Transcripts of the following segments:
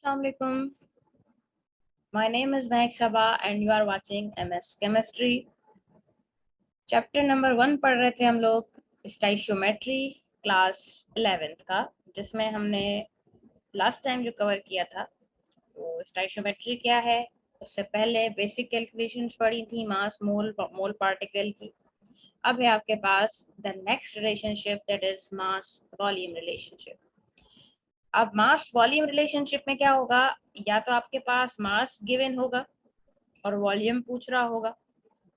Assalamualaikum. My name is Mahek Sabha and you are watching MS Chemistry. Chapter number 1 पढ़ रहे थे हम लोग स्टाइशियोमेट्री क्लास 11th का, जिसमें हमने लास्ट टाइम जो कवर किया था वो स्टाइशियोमेट्री क्या है। उससे पहले बेसिक कैलकुलेशंस पढ़ी थी मास मोल पार्टिकल की। अब है आपके पास the next relationship that is mass volume relationship. अब मास वॉल्यूम रिलेशनशिप में क्या होगा, या तो आपके पास मास गिवन होगा और वॉल्यूम पूछ रहा होगा,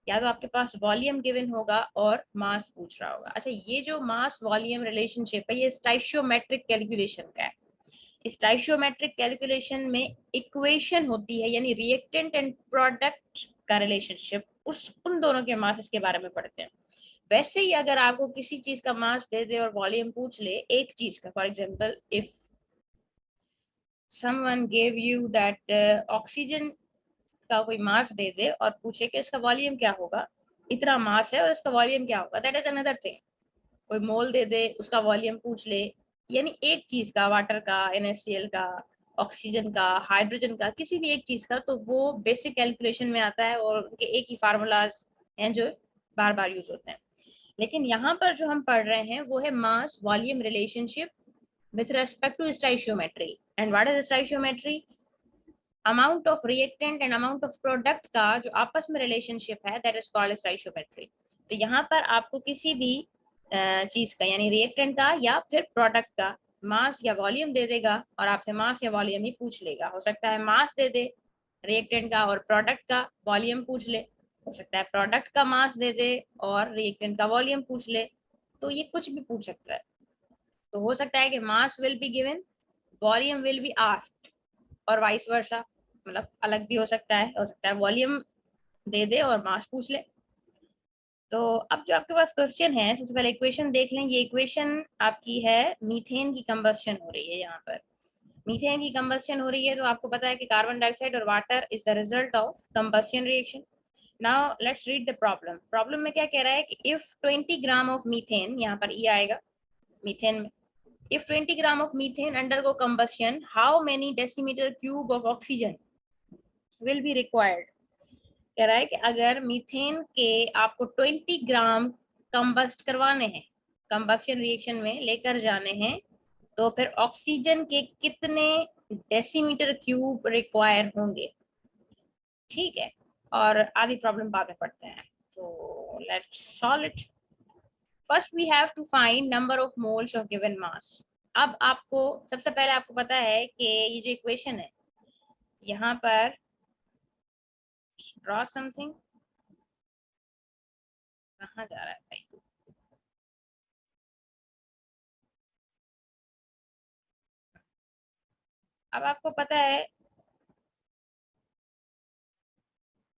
या तो आपके पास वॉल्यूम गिवन होगा और मास पूछ रहा होगा। अच्छा, ये जो मास वॉल्यूम रिलेशनशिप है ये स्टाइशियोमेट्रिक कैलकुलेशन का है। स्टाइशियोमेट्रिक कैलकुलेशन में इक्वेशन होती है, यानी रिएक्टेंट एंड प्रोडक्ट का रिलेशनशिप, उस उन दोनों के मास के बारे में पढ़ते हैं। वैसे ही अगर आपको किसी चीज का मास दे दे और वॉल्यूम पूछ ले एक चीज का, for example if someone gave you that oxygen का कोई मास दे दे और पूछे कि इसका वॉल्यूम क्या होगा, इतना मास है और इसका वॉल्यूम क्या होगा, दैट इज अनदर थिंग। कोई मोल दे दे, उसका वॉल्यूम पूछ ले, यानी एक चीज का, वाटर का, NaCl का, ऑक्सीजन का, हाइड्रोजन का, किसी भी एक चीज का, तो वो बेसिक कैलकुलेशन में आता है और उनके एक ही फार्मूलाज हैं जो बार बार यूज होते हैं। लेकिन यहाँ पर जो हम पढ़ रहे हैं वो है मास volume relationship with respect to stoichiometry. And what is stoichiometry? Amount of reactant and amount of product का जो आपस में रिलेशनशिप है दैट इज कॉल्ड स्टोइचियोमेट्री। तो यहाँ पर आपको किसी भी चीज का, यानी रिएक्टेंट का या फिर प्रोडक्ट का मास या वॉल्यूम दे देगा और आपसे मास या वॉल्यूम ही पूछ लेगा। हो सकता है मास दे दे रिएक्टेंट का और प्रोडक्ट का वॉल्यूम पूछ ले, हो सकता है प्रोडक्ट का मास दे दे और रिएक्टेंट का वॉल्यूम पूछ ले, तो ये कुछ भी पूछ सकता है। तो हो सकता है कि mass will be given, volume will be asked, और वाइस वर्सा, मतलब अलग भी हो सकता है वॉल्यूम दे दे और मास पूछ ले। तो अब जो आपके पास क्वेश्चन है, सबसे पहले इक्वेशन देख लें। ये इक्वेशन आपकी है, मीथेन की कंबस्शन हो रही है। यहाँ पर मीथेन की कंबस्शन हो रही है, तो आपको पता है कि कार्बन डाइऑक्साइड और water is the result of combustion reaction. Now let's read the problem. Problem में क्या कह रहा है कि इफ 20 ग्राम ऑफ मीथेन, यहाँ पर ई आएगा मीथेन में, if 20 gram of methane undergo combustion, how many decimeter cube of oxygen will be required? कह रहा है कि अगर मीथेन के आपको 20 ग्राम कंबस्ट करवाने हैं, कंबस्शन रिएक्शन में लेकर जाने हैं, तो फिर ऑक्सीजन के कितने डेसीमीटर क्यूब रिक्वायर होंगे। ठीक है, और आधी प्रॉब्लम बाद में पढ़ते हैं। तो let's solve it. First we have to find number of moles of given mass. अब आपको सबसे पहले आपको पता है कि ये जो इक्वेशन है, यहाँ पर ड्रॉ समथिंग, कहाँ जा रहा है भाई। अब आपको पता है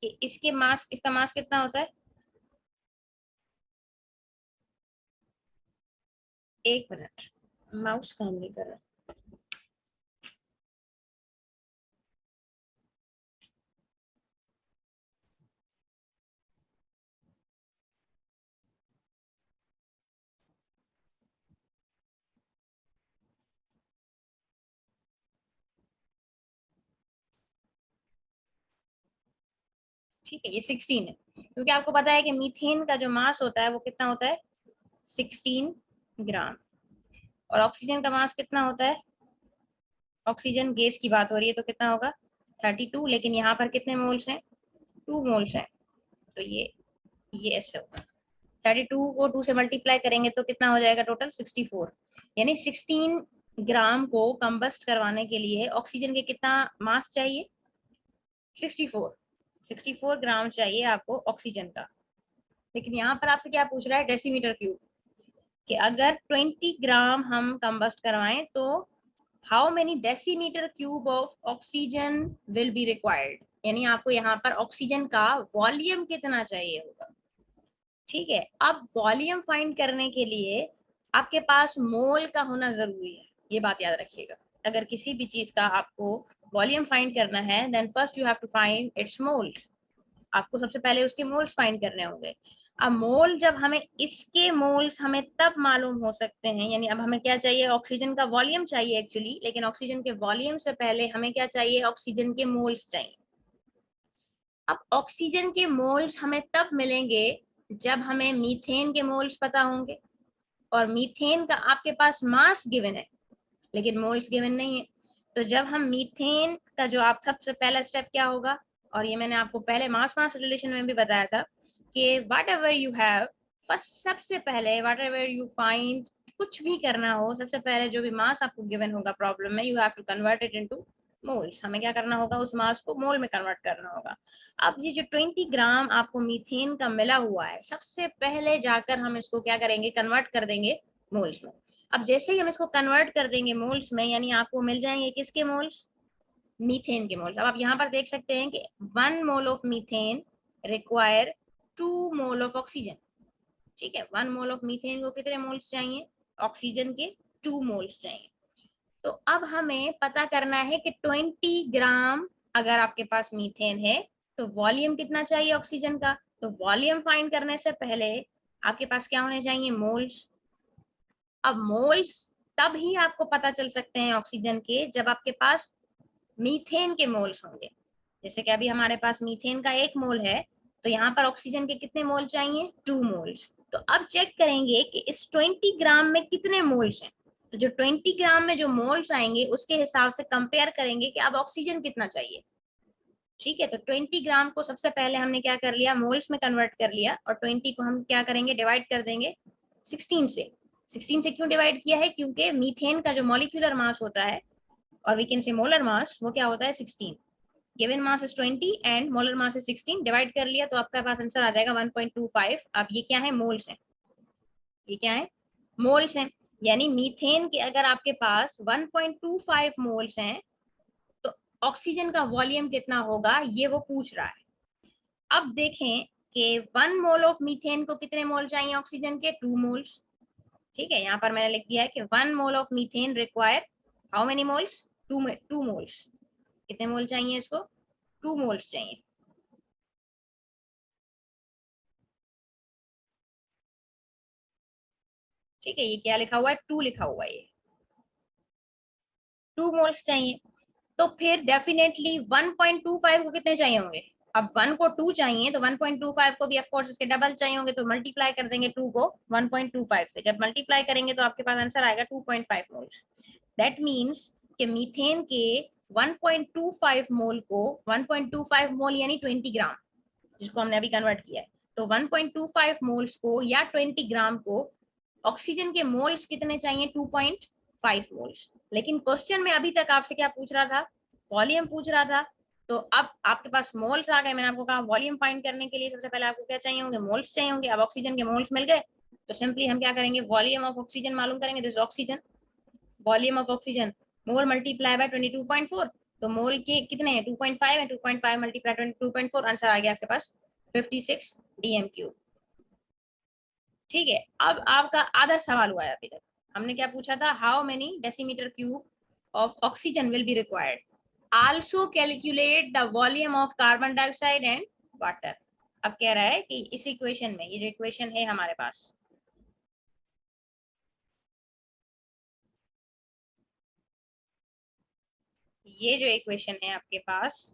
कि इसका मास कितना होता है। एक मिनट, माउस काम नहीं कर रहा। ठीक है, ये 16 है, क्योंकि आपको पता है कि मीथेन का जो मास होता है वो कितना होता है, 16 ग्राम। और ऑक्सीजन का मास कितना होता है, ऑक्सीजन गैस की बात हो रही है तो कितना होगा, 32। लेकिन यहाँ पर कितने मोल्स हैं, 2 मोल्स हैं, तो ये ऐसे होगा। 32 को 2 से मल्टीप्लाई करेंगे तो कितना हो जाएगा टोटल, 64। यानी 16 ग्राम को कंबस्ट करवाने के लिए ऑक्सीजन के कितना मास चाहिए, 64। 64 ग्राम चाहिए आपको ऑक्सीजन का। लेकिन यहाँ पर आपसे क्या पूछ रहा है, डेसीमीटर क्यूब, कि अगर 20 ग्राम हम कंबस्ट करवाएं तो how many decimetre cube of oxygen will be required, यानी आपको यहाँ पर ऑक्सीजन का वॉल्यूम कितना चाहिए होगा। ठीक है, अब वॉल्यूम फाइंड करने के लिए आपके पास मोल का होना जरूरी है, ये बात याद रखिएगा। अगर किसी भी चीज का आपको वॉल्यूम फाइंड करना है, then first you have to find its moles. आपको सबसे पहले उसके मोल्स फाइंड करने होंगे। अब मोल जब हमें इसके मोल्स हमें तब मालूम हो सकते हैं, यानी अब हमें क्या चाहिए, ऑक्सीजन का वॉल्यूम चाहिए एक्चुअली, लेकिन ऑक्सीजन के वॉल्यूम से पहले हमें क्या चाहिए, ऑक्सीजन के मोल्स चाहिए। अब ऑक्सीजन के मोल्स हमें तब मिलेंगे जब हमें मीथेन के मोल्स पता होंगे, और मीथेन का आपके पास मास गिवन है लेकिन मोल्स गिवन नहीं है। तो जब हम मीथेन का जो आप सबसे पहला स्टेप क्या होगा, और ये मैंने आपको पहले मास मास रिलेशन में भी बताया था कि what ever you have first, सबसे पहले व्हाट एवर यू फाइंड, कुछ भी करना हो सबसे पहले जो भी मास आपको गिवन होगा प्रॉब्लम में, you have to convert it into moles. हमें क्या करना होगा, उस मास को मोल में कन्वर्ट करना होगा। अब ये जो 20 ग्राम आपको मीथेन का मिला हुआ है, सबसे पहले जाकर हम इसको क्या करेंगे, कन्वर्ट कर देंगे मोल्स में। अब जैसे ही हम इसको कन्वर्ट कर देंगे मोल्स में, यानी आपको मिल जाएंगे किसके मोल्स, मीथेन के मोल्स। अब आप यहाँ पर देख सकते हैं कि 1 mole of methane require 2 mole of oxygen. ठीक है, 1 मोल ऑफ मीथेन को कितने मोल्स चाहिए, ऑक्सीजन के 2 मोल्स चाहिए। तो अब हमें पता करना है कि 20 ग्राम अगर आपके पास मीथेन है तो वॉल्यूम कितना चाहिए ऑक्सीजन का। तो वॉल्यूम फाइंड करने से पहले आपके पास क्या होने चाहिए, मोल्स। अब मोल्स तब ही आपको पता चल सकते हैं ऑक्सीजन के जब आपके पास मीथेन के मोल्स होंगे। जैसे कि अभी हमारे पास मीथेन का 1 मोल है, तो यहाँ पर ऑक्सीजन के कितने मोल चाहिए, 2 मोल्स। तो अब चेक करेंगे कि इस 20 ग्राम में कितने मोल्स हैं। तो जो 20 ग्राम में जो मोल्स आएंगे उसके हिसाब से कंपेयर करेंगे कि अब ऑक्सीजन कितना चाहिए। ठीक है, तो 20 ग्राम को सबसे पहले हमने क्या कर लिया, मोल्स में कन्वर्ट कर लिया, और 20 को हम क्या करेंगे, डिवाइड कर देंगे 16 से। 16 से क्यों डिवाइड किया है, क्योंकि मीथेन का जो मॉलिक्यूलर मास होता है, और we can say molar mass, वो क्या होता है 16। Given mass is 20 and molar mass is 16, divide कर लिया तो आपका पास आंसर आ जाएगा 1.25। अब ये क्या है, मोल्स है, ये क्या है, मोल्स है। यानी मीथेन के अगर आपके पास 1.25 मोल्स हैं तो ऑक्सीजन का वॉल्यूम कितना होगा, ये वो पूछ रहा है। अब देखें कि 1 मोल ऑफ मीथेन को कितने मोल चाहिए ऑक्सीजन के, 2 मोल्स। ठीक है, यहाँ पर मैंने लिख दिया है कि 1 mole of methane require how many moles, 2 moles. कितने मोल चाहिए इसको, 2 मोल्स चाहिए। ठीक है, ये क्या लिखा हुआ है, 2 लिखा हुआ है, ये 2 मोल्स चाहिए। तो फिर डेफिनेटली 1.25 को कितने चाहिए होंगे, अब 1 को 2 चाहिए तो 1.25 को भी ऑफ कोर्स इसके डबल चाहिए होंगे, तो मल्टीप्लाई कर देंगे 2 को 1.25 से। जब मल्टीप्लाई करेंगे तो आपके पास आंसर आएगा 2.5 मोल्स। दैट मींस कि मीथेन के 1.25 मोल को, 1.25 मोल यानी 20 ग्राम, जिसको हमने अभी कन्वर्ट किया है, तो 1.25 मोल्स को या 20 ग्राम को ऑक्सीजन के मोल्स कितने चाहिए, 2.5 मोल्स। लेकिन क्वेश्चन में अभी तक आपसे क्या पूछ रहा था, वॉल्यूम पूछ रहा था। तो अब आपके पास मोल्स आ गए, मैंने आपको कहा वॉल्यूम फाइंड करने के लिए सबसे पहले आपको क्या चाहिए होंगे, मोल्स चाहिए होंगे। अब ऑक्सीजन के मोल्स मिल गए तो सिंपली हम क्या करेंगे, वॉल्यूम ऑफ ऑक्सीजन मालूम करेंगे, this oxygen, volume of oxygen mole multiply by 22.4। तो मोल के कितने हैं, 2.5 है, 2.5 मल्टीप्लाई 22.4, आंसर आ गया आपके पास 56 डीएम क्यूब। ठीक है, अब आपका आधा सवाल हुआ है अभी तक। हमने क्या पूछा था, how many decimetre cube of oxygen will be required, also calculate the volume of carbon dioxide and water. अब कह रहा है कि इस इक्वेशन में, ये जो इक्वेशन है हमारे पास, ये जो इक्वेशन है आपके पास,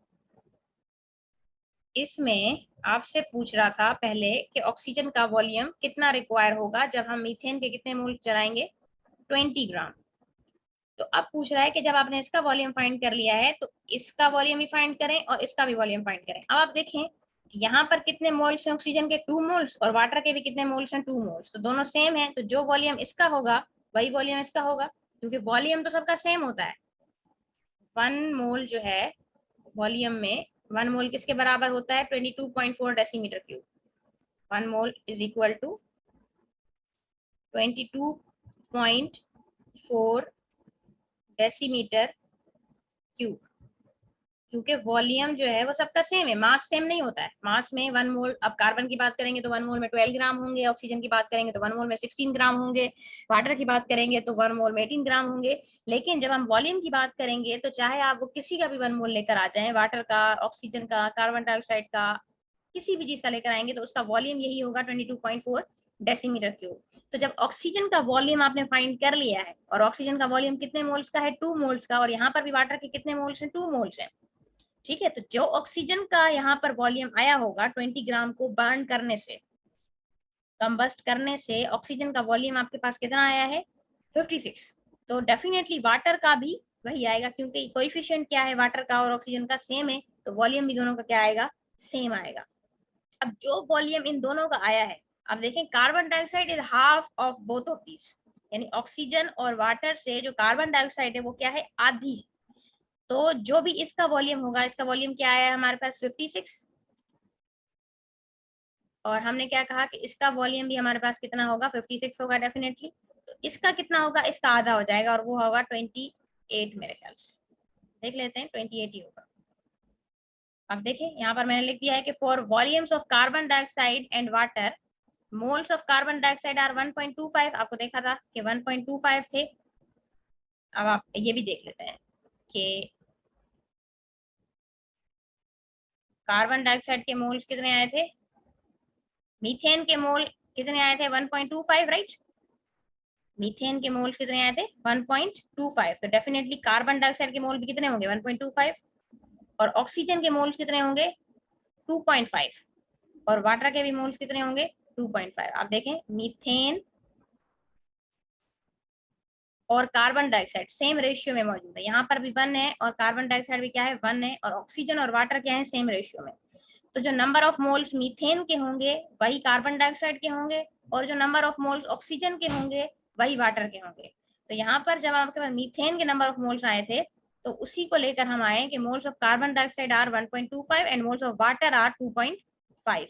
इसमें आपसे पूछ रहा था पहले कि ऑक्सीजन का वॉल्यूम कितना रिक्वायर होगा जब हम मीथेन के कितने मोल चलाएंगे, 20 ग्राम। तो अब पूछ रहा है कि जब आपने इसका वॉल्यूम फाइंड कर लिया है तो इसका वॉल्यूम भी फाइंड करें और इसका भी वॉल्यूम फाइंड करें। अब आप देखें यहाँ पर कितने मोल्स हैं ऑक्सीजन के, 2 मोल्स, और वाटर के भी कितने मोल्स हैं, 2 मोल्स। तो दोनों सेम है, तो जो वॉल्यूम इसका होगा वही वॉल्यूम इसका होगा, क्योंकि वॉल्यूम तो सबका सेम होता है। 1 मोल जो है वॉल्यूम में, 1 मोल किसके बराबर होता है, 22.4 decimetre cube. 1 mole is equal to 22.4 decimetre cube, क्योंकि वॉल्यूम जो है वो सबका सेम है, मास सेम नहीं होता है। मास में 1 मोल, अब कार्बन की बात करेंगे तो 1 मोल में 12 ग्राम होंगे, ऑक्सीजन की बात करेंगे तो 1 मोल में 16 ग्राम होंगे, वाटर की बात करेंगे तो 1 मोल में 18 ग्राम होंगे। लेकिन जब हम वॉल्यूम की बात करेंगे तो चाहे आप वो किसी का भी 1 मोल लेकर आ जाएं, वाटर का, ऑक्सीजन का, कार्बन डाइऑक्साइड का, किसी भी चीज का लेकर आएंगे तो उसका वॉल्यूम यही होगा 22.4 डेसीमीटर क्यूब। तो जब ऑक्सीजन का वॉल्यूम आपने फाइंड कर लिया है, और ऑक्सीजन का वॉल्यूम कितने मोल्स का है, 2 मोल्स का, और यहाँ पर भी वाटर के कितने मोल्स हैं, 2 मोल्स हैं, ठीक है। तो जो ऑक्सीजन का यहाँ पर वॉल्यूम आया होगा 20 ग्राम को बर्न करने से, कंबस्ट करने से, ऑक्सीजन का वॉल्यूम आपके पास कितना आया है, 56। तो डेफिनेटली वाटर का भी वही आएगा, क्योंकि कोएफिशिएंट क्या है वाटर का और ऑक्सीजन का, सेम है, तो वॉल्यूम भी दोनों का क्या आएगा, सेम आएगा। अब जो वॉल्यूम इन दोनों का आया है, अब देखें carbon dioxide is half of both of these, यानी ऑक्सीजन और वाटर से जो कार्बन डाइऑक्साइड है वो क्या है, आधी। तो जो भी इसका वॉल्यूम होगा, इसका वॉल्यूम क्या आया है हमारे पास, 56, और हमने क्या कहा कि इसका वॉल्यूम भी हमारे पास कितना होगा, 56 होगा डेफिनेटली। तो इसका कितना होगा, इसका आधा हो जाएगा, और वो होगा 28 मेरे ख्याल से, देख लेते हैं, 28 ही होगा। अब देखिए यहाँ पर मैंने लिख दिया है कि for volumes of carbon dioxide and water, moles of carbon dioxide are 1.25, आपको देखा था कि 1.25 थे। अब आप ये भी देख लेते हैं कि कार्बन डाइऑक्साइड के मोल्स कितने आए थे, मीथेन के मोल कितने आए थे, 1.25, राइट। मीथेन के मोल्स कितने आए थे, 1.25। तो डेफिनेटली कार्बन डाइऑक्साइड के मोल भी कितने होंगे, 1.25, और ऑक्सीजन के मोल्स कितने होंगे, 2.5, और वाटर के भी मोल्स कितने होंगे, 2.5। आप देखें मीथेन और कार्बन डाइऑक्साइड सेम रेशियो में मौजूद है, यहाँ पर भी 1 है, और कार्बन डाइऑक्साइड भी क्या है, 1 है, और ऑक्सीजन और वाटर क्या है, सेम रेशियो में। तो जो नंबर ऑफ मोल्स मीथेन के होंगे वही कार्बन डाइऑक्साइड के होंगे, और जो नंबर ऑफ मोल्स ऑक्सीजन के होंगे वही वाटर के होंगे। तो यहाँ पर जब आपके पास मीथेन के नंबर ऑफ मोल्स आए थे, तो उसी को लेकर हम आए कि moles of carbon dioxide are 1.25 and moles of water are 2.5।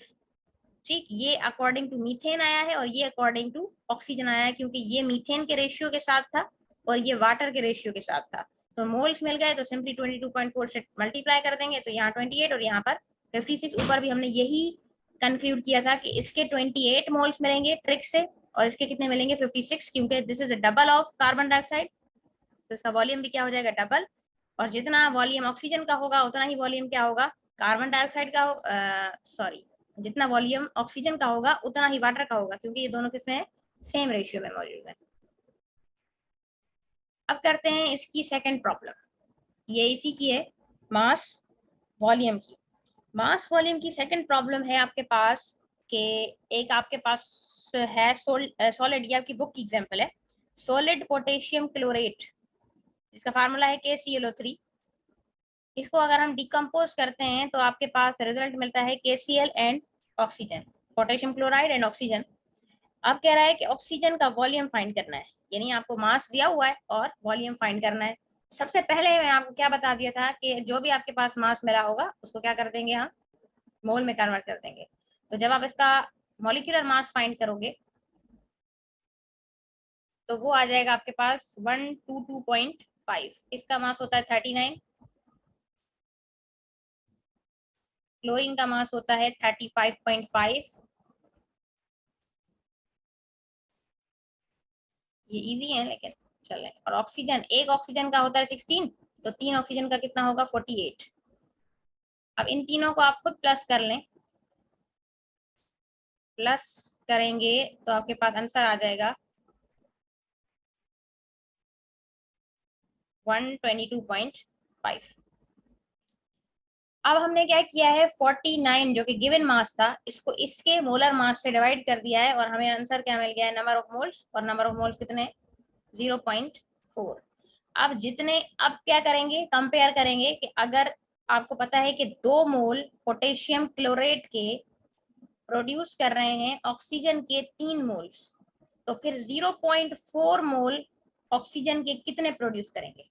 ठीक, ये अकॉर्डिंग टू मीथेन आया है, और ये अकॉर्डिंग टू ऑक्सीजन आया है, क्योंकि ये मीथेन के रेशियो के साथ था और ये वाटर के रेशियो के साथ था। तो मोल्स मिल गए तो सिंपली 22.4 से मल्टीप्लाई कर देंगे, तो यहाँ 28 और यहाँ पर 56। ऊपर भी हमने यही कंक्लूड किया था कि इसके 28 मोल्स मिलेंगे ट्रिक से, और इसके कितने मिलेंगे, 56, क्योंकि this is double of carbon dioxide, तो इसका वॉल्यूम भी क्या हो जाएगा, डबल। और जितना वॉल्यूम ऑक्सीजन का होगा उतना ही वॉल्यूम क्या होगा, कार्बन डाइऑक्साइड का होगा, सॉरी, जितना वॉल्यूम ऑक्सीजन का होगा उतना ही वाटर का होगा, क्योंकि ये दोनों किसमें सेम रेशियो में मौजूद है। अब करते हैं इसकी सेकंड प्रॉब्लम, ये इसी की है, मास वॉल्यूम की। मास वॉल्यूम की सेकंड प्रॉब्लम है आपके पास कि एक आपके पास है सॉलिड, ये आपकी बुक की एग्जांपल है, सॉलिड पोटेशियम क्लोरेट, इसका फार्मूला है KClO3। इसको अगर हम डिकम्पोज करते हैं तो आपके पास रिजल्ट मिलता है KCl and oxygen, potassium chloride and oxygen. अब कह रहा है कि ऑक्सीजन का वॉल्यूम फाइंड करना है, यानी आपको मास दिया हुआ है और वॉल्यूम फाइंड करना है। सबसे पहले मैंने आपको क्या बता दिया था कि जो भी आपके पास मास मिला होगा उसको क्या कर देंगे हम, मोल में कन्वर्ट कर देंगे। तो जब आप इसका मॉलिक्यूलर मास फाइंड करोगे तो वो आ जाएगा आपके पास 122.5, इसका मास होता है 39, क्लोरीन का मास होता है 35.5, ये इजी है लेकिन चल रहे, और ऑक्सीजन, एक ऑक्सीजन का होता है 16, तो 3 ऑक्सीजन का कितना होगा, 48। अब इन तीनों को आप खुद प्लस कर लें, प्लस करेंगे तो आपके पास आंसर आ जाएगा 122.5। अब हमने क्या किया है, 49 जो कि गिवन मास था, इसको इसके मोलर मास से डिवाइड कर दिया है, और हमें आंसर क्या मिल गया है, नंबर ऑफ मोल्स, और नंबर ऑफ मोल्स कितने, 0.4। अब जितने, अब क्या करेंगे, कंपेयर करेंगे कि अगर आपको पता है कि 2 मोल पोटेशियम क्लोरेट के प्रोड्यूस कर रहे हैं ऑक्सीजन के 3 मोल्स, तो फिर 0.4 मोल ऑक्सीजन के कितने प्रोड्यूस करेंगे।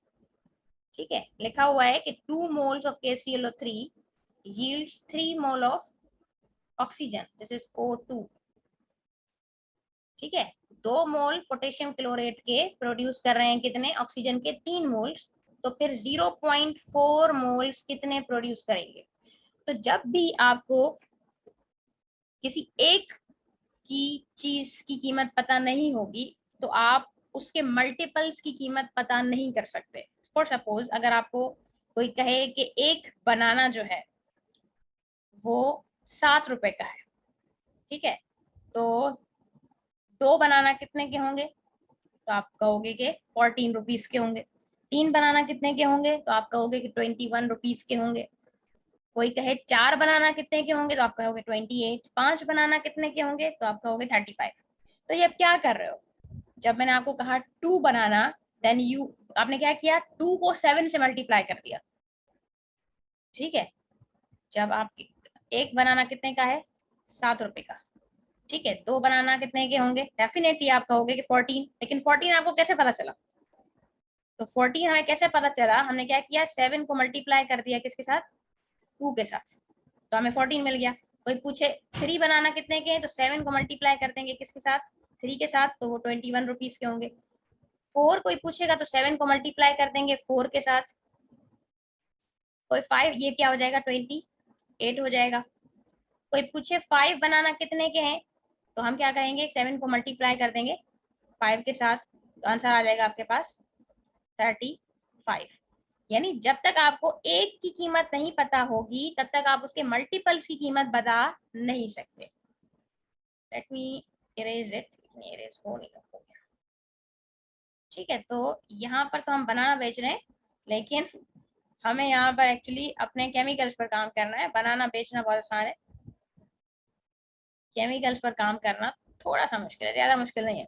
ठीक है, लिखा हुआ है कि 2 moles of KClO3 yields 3 mole of oxygen, this is O2। ठीक है, 2 मोल पोटेशियम क्लोरेट के प्रोड्यूस कर रहे हैं कितने, ऑक्सीजन के 3 मोल्स, तो फिर 0.4 मोल्स कितने प्रोड्यूस करेंगे। तो जब भी आपको किसी एक की चीज की कीमत पता नहीं होगी तो आप उसके मल्टीपल्स की कीमत पता नहीं कर सकते। फॉर सपोज अगर आपको कोई कहे कि एक बनाना जो है वो ₹7 का है, ठीक है। तो 2 बनाना कितने के होंगे, तो आप कहोगे कि 14 रुपीज के होंगे। 3 बनाना कितने के होंगे, तो आप कहोगे कि 21 रुपीज के होंगे। कोई कहे 4 बनाना कितने के होंगे, तो आप कहोगे 28। 5 बनाना कितने के होंगे, तो आप कहोगे 35। तो ये आप क्या कर रहे हो, जब मैंने आपको कहा 2 बनाना, देन यू आपने क्या किया, 2 को 7 से मल्टीप्लाई कर दिया, ठीक है। जब आप एक बनाना कितने का है, ₹7 का, ठीक है। 2 बनाना कितने के होंगे, डेफिनेटली आप कहोगे कि 14। लेकिन 14 आपको कैसे पता चला, तो 14 हमें कैसे पता चला, हमने क्या किया, 7 को मल्टीप्लाई कर दिया किसके साथ, 2 के साथ, तो हमें 14 मिल गया। कोई पूछे 3 बनाना कितने के हैं, तो 7 को मल्टीप्लाई कर देंगे किसके साथ, 3 के साथ, तो वो 21 रुपीज के होंगे। 4 कोई पूछेगा तो 7 को मल्टीप्लाई कर देंगे 4 के साथ। कोई 5, ये क्या हो जाएगा, 28 हो जाएगा। कोई पूछे 5 बनाना कितने के हैं, तो हम क्या कहेंगे, 7 को मल्टीप्लाई कर देंगे 5 के साथ, तो आंसर आ जाएगा आपके पास 35। यानी जब तक आपको एक की कीमत नहीं पता होगी, तब तक आप उसके मल्टीपल्स की कीमत बता नहीं सकते। Let me erase it, erase हो नहीं हो गया, ठीक है। तो यहाँ पर तो हम बनाना बेच रहे हैं, लेकिन हमें यहाँ पर एक्चुअली अपने केमिकल्स पर काम करना है। बनाना बेचना बहुत आसान है, केमिकल्स पर काम करना थोड़ा सा मुश्किल है, ज्यादा मुश्किल नहीं है।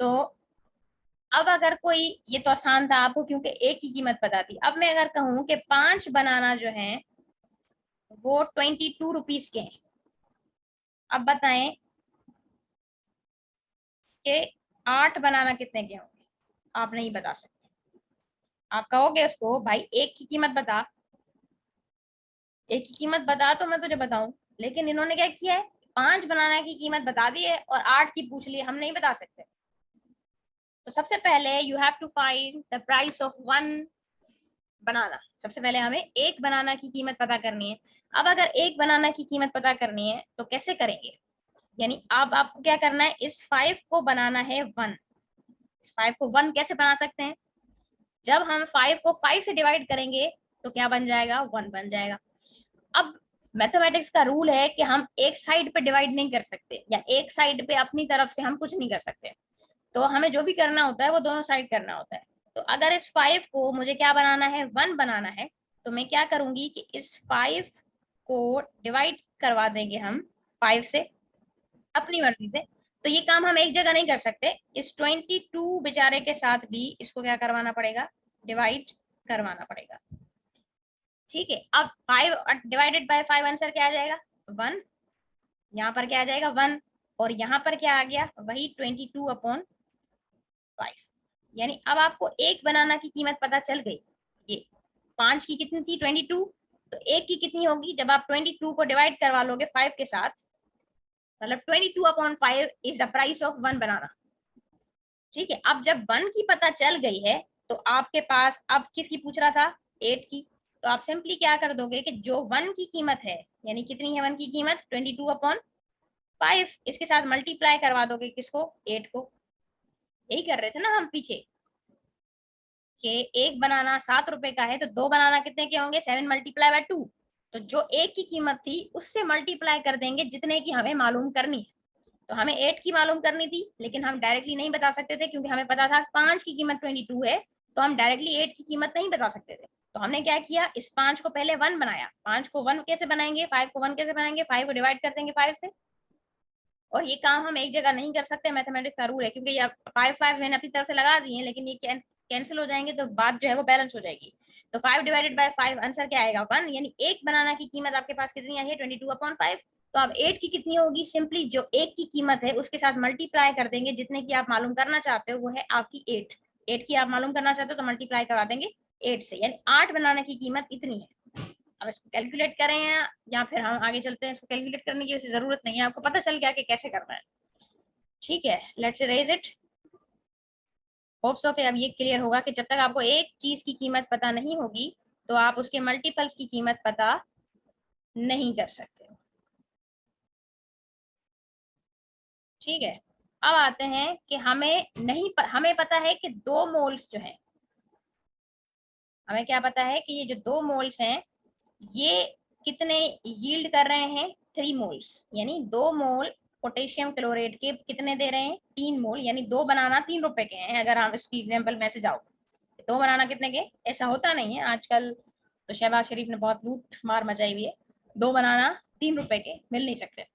तो अब अगर कोई, ये तो आसान था आपको क्योंकि एक की कीमत पता थी। अब मैं अगर कहूँ कि 5 बनाना जो है वो 22 रुपीज के हैं, अब बताएं कि 8 बनाना कितने के होंगे, आप नहीं बता सकते। आप कहोगे उसको, भाई एक की कीमत बता, एक की कीमत बता तो मैं तुझे बताऊं। लेकिन इन्होंने क्या किया है, 5 बनाना की कीमत बता दी है और 8 की पूछ ली, हम नहीं बता सकते। तो सबसे पहले you have to find the price of 1 banana. सबसे पहले हमें एक बनाना की कीमत पता करनी है। अब अगर एक बनाना की कीमत पता करनी है तो कैसे करेंगे, यानी अब आपको क्या करना है, इस 5 को बनाना है 1। इस 5 को 1 कैसे बना सकते हैं, जब हम 5 को 5 से डिवाइड करेंगे तो क्या बन जाएगा, 1 बन जाएगा। अब मैथमेटिक्स का रूल है कि हम एक साइड पे डिवाइड नहीं कर सकते, या एक साइड पे अपनी तरफ से हम कुछ नहीं कर सकते। तो हमें जो भी करना होता है वो दोनों साइड करना होता है। तो अगर इस 5 को मुझे क्या बनाना है, 1 बनाना है, तो मैं क्या करूंगी कि इस 5 को डिवाइड करवा देंगे हम 5 से, अपनी मर्जी से। तो ये काम हम एक जगह नहीं कर सकते, इस 22 बेचारे के साथ भी इसको क्या करवाना पड़ेगा, डिवाइड करवाना पड़ेगा, ठीक है। अब 5 डिवाइडेड बाय 5 आंसर क्या आ जाएगा, 1। यहाँ पर क्या आ जाएगा, 1। और यहाँ पर क्या आ गया, वही 22/5। यानी अब आपको एक बनाना की कीमत पता चल गई। ये 5 की कितनी थी, 22। तो एक की कितनी होगी, जब आप 22 को डिवाइड करवा लोगे 5 के साथ, मतलब 22/5 इज द प्राइस ऑफ 1 बनाना, ठीक है। अब जब 1 की पता चल गई है, तो आपके पास अब किसकी पूछ रहा था, 8 की। तो आप सिंपली क्या कर दोगे कि जो 1 की कीमत है, यानी कितनी है 1 की कीमत, 22/5, इसके साथ मल्टीप्लाई करवा दोगे किसको, 8 को। यही कर रहे थे ना हम पीछे, कि एक बनाना ₹7 का है, तो 2 बनाना कितने के होंगे, 7 मल्टीप्लाई बाय 2। तो जो एक की कीमत थी उससे मल्टीप्लाई कर देंगे जितने की हमें मालूम करनी है। तो हमें 8 की मालूम करनी थी, लेकिन हम डायरेक्टली नहीं बता सकते थे क्योंकि हमें पता था 5 की कीमत 22 है, तो हम डायरेक्टली 8 की कीमत नहीं बता सकते थे। तो हमने क्या किया, इस 5 को पहले 1 बनाया। 5 को 1 कैसे बनाएंगे, 5 को 1 कैसे बनाएंगे, 5 को डिवाइड कर देंगे 5 से। और ये काम हम एक जगह नहीं कर सकते, मैथमेटिक्स का रूल है, क्योंकि ये 5 मैंने अपनी तरफ से लगा दिए हैं, लेकिन ये कैंसिल हो जाएंगे तो बात जो है वो बैलेंस हो जाएगी। तो 5 डिवाइडेड बाय 5 आंसर क्या आएगा, 1। यानी एक बनाना की कीमत आपके पास कितनी आई है, 22/5। तो अब 8 की कितनी होगी, सिंपली जो एक की कीमत है उसके साथ मल्टीप्लाई कर देंगे जितने की आप मालूम करना चाहते हो, वो है आपकी 8। 8 की आप मालूम करना चाहते हो तो मल्टीप्लाई करवा देंगे 8 से, यानी 8 बनाने की कीमत इतनी है। अब इसको कैलकुलेट करें या फिर हम आगे चलते हैं, इसको कैलकुलेट करने की वैसे जरूरत नहीं है, आपको पता चल गया कि कैसे करना है, ठीक है। Let's raise it. Hope so कि अब ये क्लियर होगा कि जब तक आपको एक चीज की कीमत पता नहीं होगी, तो आप उसके मल्टीपल्स की कीमत पता नहीं कर सकते, ठीक है। अब आते हैं कि हमें पता है कि 2 मोल्स जो है, हमें क्या पता है कि ये जो 2 मोल्स हैं ये कितने यील्ड कर रहे हैं, 3 मोल्स, यानी 2 मोल पोटेशियम क्लोराइड के कितने दे रहे हैं, 3 मोल, यानी 2 बनाना 3 रुपए के हैं। अगर हम इसकी एग्जाम्पल में से जाओ, 2 बनाना कितने के, ऐसा होता नहीं है आजकल, तो शहबाज शरीफ ने बहुत लूट मार मचाई हुई है, 2 बनाना 3 रुपए के मिल नहीं सकते।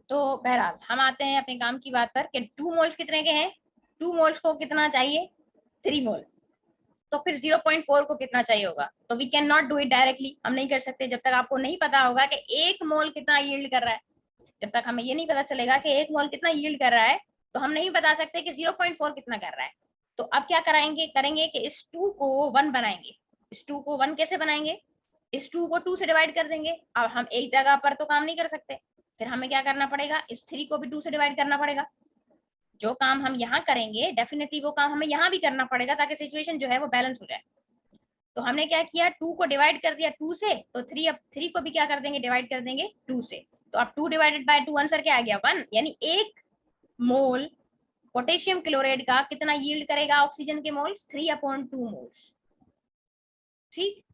तो बहरहाल हम आते हैं अपने काम की बात पर कि 2 मोल्स कितने के हैं, 2 मोल्स को कितना चाहिए, 3 मोल, तो फिर 0.4 को कितना चाहिए होगा। तो we can not do it directly, हम नहीं कर सकते जब तक आपको नहीं पता होगा कि 1 मोल कितना यील्ड कर रहा है। जब तक हमें ये नहीं पता चलेगा कि 1 मोल कितना यील्ड कर रहा है, तो हम नहीं बता सकते कि 0.4 कितना कर रहा है। तो अब क्या कराएंगे, करेंगे कि इस 2 को 1 बनाएंगे। इस 2 को 1 कैसे बनाएंगे, इस 2 को 2 से डिवाइड कर देंगे। अब हम एक जगह पर तो काम नहीं कर सकते, फिर हमें क्या करना पड़ेगा, इस 3 को भी 2 से डिवाइड करना पड़ेगा। जो काम हम यहाँ करेंगे डेफिनेटली वो काम हमें यहाँ भी करना पड़ेगा, ताकि सिचुएशन जो है वो बैलेंस हो जाए। तो हमने क्या किया, 2 को डिवाइड कर दिया 2 से, तो 3, अब 3 को भी क्या कर देंगे, डिवाइड कर देंगे 2 से। तो अब 2 डिवाइडेड बाय 2 आंसर क्या आ गया, 1, यानी 1 मोल पोटेशियम क्लोराइड का कितना यील्ड करेगा ऑक्सीजन के मोल्स, 3/2 मोल्स। ठीक,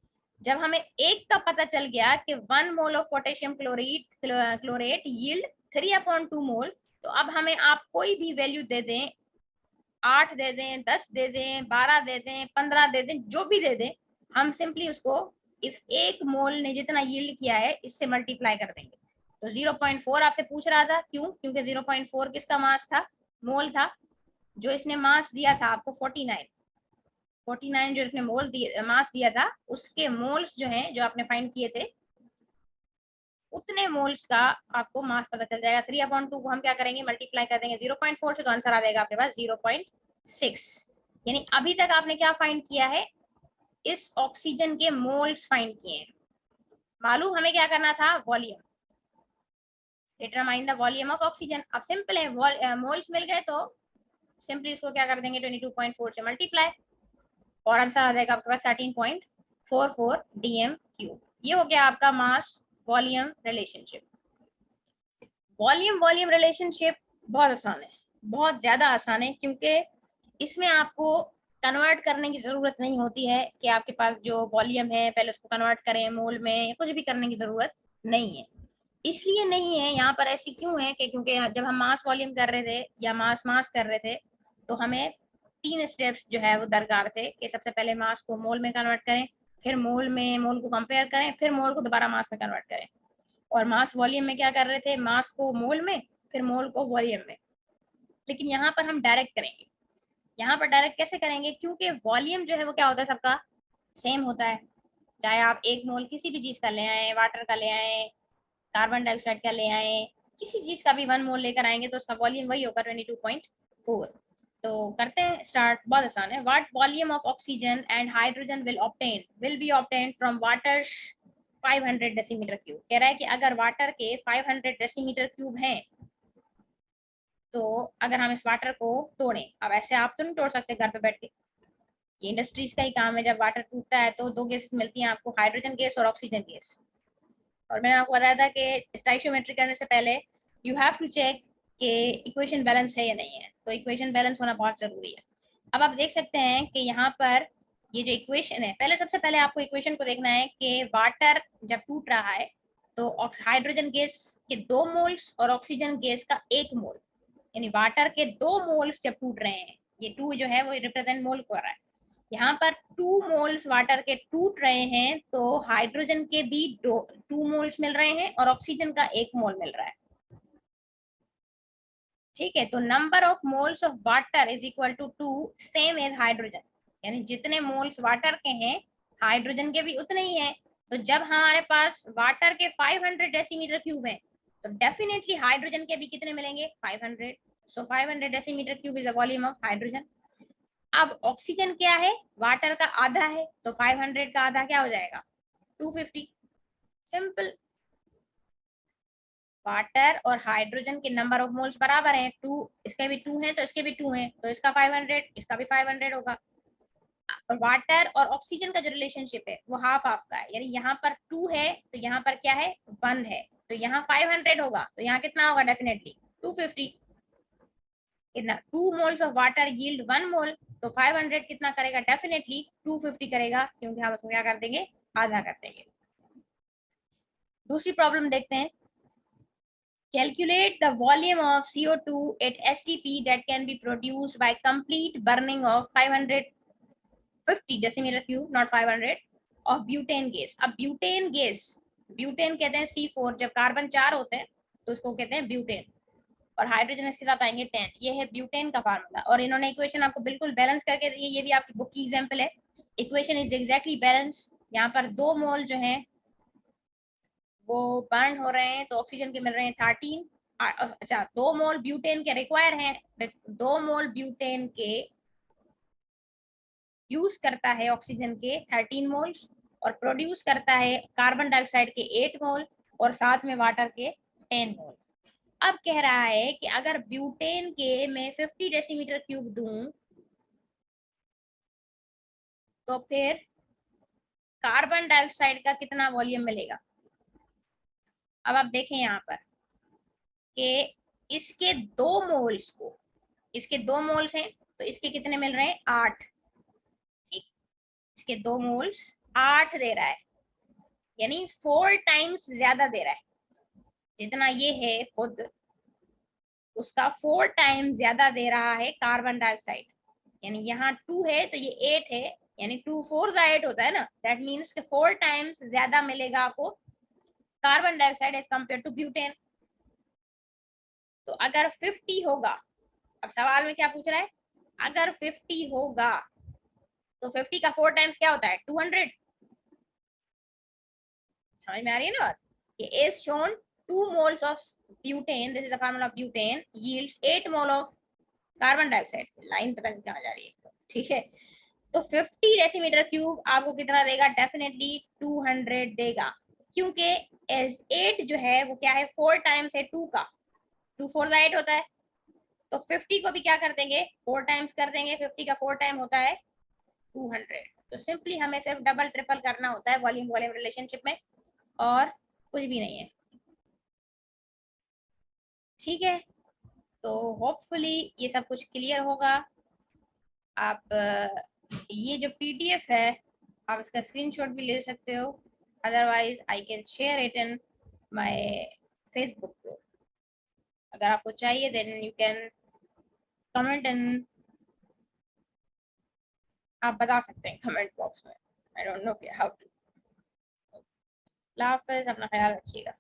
जब हमें एक का पता चल गया कि 1 mole of potassium chlorate yield 3/2 मोल, तो अब हमें आप कोई भी वैल्यू दे दें, 8 दे दें, 10 दे दें, 12 दे दें, 15 दे दें, जो भी दे दें, हम सिंपली उसको इस 1 मोल ने जितना यील्ड किया है इससे मल्टीप्लाई कर देंगे। तो 0.4 आपसे पूछ रहा था, क्यों, क्योंकि 0.4 किसका मास था, मोल था। जो इसने मास दिया था आपको 49 जो इसने मोल दिए मास दिया था, उसके मोल्स जो हैं जो आपने फाइंड किए थे, उतने मोल्स का आपको मास पता चल जाएगा। 3/2 को हम क्या करेंगे, मल्टीप्लाई कर देंगे 0.4 से, तो आंसर आ जाएगा आपके पास 0.6। यानी अभी तक आपने क्या फाइंड किया है, इस ऑक्सीजन के मोल्स फाइंड किए हैं। मालूम हमें क्या करना था, volume, determine the volume of oxygen. अब सिंपल है, मोल्स मिल गए तो सिंपली इसको क्या कर देंगे, 22.4 से मल्टीप्लाई, और आंसर आ जाएगा आपके पास 13.44 dm³। ये हो गया आपका मास वॉल्यूम रिलेशनशिप। वॉल्यूम रिलेशनशिप बहुत आसान है, बहुत ज्यादा आसान है, क्योंकि इसमें आपको कन्वर्ट करने की जरूरत नहीं होती है कि आपके पास जो वॉल्यूम है पहले उसको कन्वर्ट करें मोल में, या कुछ भी करने की जरूरत नहीं है। इसलिए नहीं है यहाँ पर, ऐसी क्यों है कि क्योंकि जब हम मास वॉल्यूम कर रहे थे या मास मास कर रहे थे, तो हमें 3 स्टेप्स जो है वो दरकार थे कि सबसे पहले मास को मोल में कन्वर्ट करें, फिर मोल में मोल को कंपेयर करें, फिर मोल को दोबारा मास में कन्वर्ट करें। और मास वॉल्यूम में क्या कर रहे थे, मास को मोल में, फिर मोल को वॉल्यूम में। लेकिन यहाँ पर हम डायरेक्ट करेंगे। यहाँ पर डायरेक्ट कैसे करेंगे, क्योंकि वॉल्यूम जो है वो क्या होता है, सबका सेम होता है। चाहे आप 1 मोल किसी भी चीज का ले आए, वाटर का ले आए, कार्बन डाइऑक्साइड का ले आए, किसी चीज का भी 1 मोल लेकर आएंगे तो उसका वॉल्यूम वही होगा 22.4। तो करते हैं स्टार्ट, बहुत आसान है। What volume of oxygen and hydrogen will be obtained from waters 500 decimetre cube. कह रहा है कि अगर वाटर के 500 डेसीमीटर क्यूब हैं, तो अगर हम इस वाटर को तोड़ें, अब ऐसे आप तो नहीं तोड़ सकते घर पे बैठ के, ये इंडस्ट्रीज का ही काम है। जब वाटर टूटता है तो 2 गैसेस मिलती हैं आपको, हाइड्रोजन गैस और ऑक्सीजन गैस। और मैंने आपको बताया था कि स्टाइशियोमेट्री करने से पहले यू हैव टू चेक कि इक्वेशन बैलेंस है या नहीं है, तो इक्वेशन बैलेंस होना बहुत जरूरी है। अब आप देख सकते हैं कि यहाँ पर ये जो इक्वेशन है, पहले सबसे पहले आपको इक्वेशन को देखना है कि वाटर जब टूट रहा है तो हाइड्रोजन गैस के 2 मोल्स और ऑक्सीजन गैस का 1 मोल, यानी वाटर के 2 मोल्स जब टूट रहे हैं, ये 2 जो है वो रिप्रेजेंट मोल कर रहा है। यहाँ पर 2 मोल्स वाटर के टूट रहे हैं, तो हाइड्रोजन के भी 2 मोल्स मिल रहे हैं और ऑक्सीजन का 1 मोल मिल रहा है। ठीक है, तो number of moles of water is equal to 2 same as hydrogen, यानी जितने मोल्स वाटर के हैं हाइड्रोजन के भी उतने ही हैं। तो जब हमारे पास वाटर के 500 डेसीमीटर क्यूब हैं, तो डेफिनेटली हाइड्रोजन के भी कितने मिलेंगे, 500। सो 500 decimetre cube is the volume of hydrogen. अब ऑक्सीजन क्या है, वाटर का आधा है, तो 500 का आधा क्या हो जाएगा, 250। सिंपल, वाटर और हाइड्रोजन के नंबर ऑफ मोल्स बराबर हैं, 2, इसके भी 2 हैं तो इसके भी 2 हैं, तो इसका 500, इसका भी 500 होगा। और वाटर और ऑक्सीजन का जो रिलेशनशिप है वो हाफ हाफ का है, यानी यहाँ पर 2 है तो यहाँ पर क्या है, 1 है, तो यहाँ 500 होगा, तो यहाँ कितना होगा, definitely 250। 2 moles of water yield 1 मोल, तो 500 कितना करेगा, डेफिनेटली 250 करेगा, क्योंकि हम उसको क्या कर देंगे, आधा कर देंगे। दूसरी प्रॉब्लम देखते हैं। Calculate the volume of CO2 at STP that can be produced by complete burning of 550 decimeter cube, not 500, of butane gas. अब ब्यूटेन गैस, ब्यूटेन कहते हैं C4, जब कार्बन 4 होते हैं तो उसको कहते हैं ब्यूटेन, और हाइड्रोजन इसके साथ आएंगे 10। ये है ब्यूटेन का फार्मूला, और इन्होंने इक्वेशन आपको बिल्कुल बैलेंस करके दी है। ये भी आपकी बुक की एग्जांपल है। Equation is exactly balance. यहाँ पर 2 मोल जो है वो बर्न हो रहे हैं, तो ऑक्सीजन के मिल रहे हैं 13। अच्छा, 2 मोल ब्यूटेन के रिक्वायर हैं, 2 मोल ब्यूटेन के यूज करता है ऑक्सीजन के 13 मोल्स, और प्रोड्यूस करता है कार्बन डाइऑक्साइड के 8 मोल, और साथ में वाटर के 10 मोल। अब कह रहा है कि अगर ब्यूटेन के मैं 50 डेसीमीटर क्यूब दूं तो फिर कार्बन डाइऑक्साइड का कितना वॉल्यूम मिलेगा। अब आप देखें यहाँ पर कि इसके 2 मोल्स को, इसके 2 मोल्स हैं तो इसके कितने मिल रहे हैं 8, ठीक। इसके 2 मोल्स 8 दे रहा है, यानी 4 टाइम्स ज्यादा दे रहा है। जितना ये है खुद उसका 4 टाइम्स ज्यादा दे रहा है कार्बन डाइऑक्साइड। यानी यहाँ 2 है तो ये 8 है, यानी 2 4 8 होता है ना, दैट मीन्स कि 4 टाइम्स ज्यादा मिलेगा आपको carbon dioxide as compare to butane. तो अगर 50 होगा, अब सवाल में क्या पूछ रहा है, अगर 50 होगा तो 50 का 4 टाइम्स क्या होता है 200। समझ में आ रही है ना बात। ये is shown 2 moles of butane, this is the formula of butane, yields 8 mole of carbon dioxide. Line पता नहीं कहाँ जा रही है, ठीक है। तो 50 डेसीमीटर क्यूब आपको कितना देगा, डेफिनेटली 200 देगा, क्योंकि एज 8 जो है वो क्या है 4 टाइम्स है 2 का, 2 4 8 होता है। तो 50 को भी क्या कर देंगे 4 टाइम्स कर देंगे, 50 का 4 टाइम होता है 200। तो सिंपली हमें सिर्फ डबल ट्रिपल करना होता है वॉल्यूम वॉल्यूम रिलेशनशिप में, और कुछ भी नहीं है, ठीक है। तो होपफुली ये सब कुछ क्लियर होगा। आप ये जो पीडीएफ है आप इसका स्क्रीनशॉट भी ले सकते हो, otherwise I can share it in my Facebook group. अगर आपको चाहिए then you can comment and आप बता सकते हैं कमेंट बॉक्स में। I don't know how to. अल्लाह हाफिज़, अपना ख्याल रखिएगा।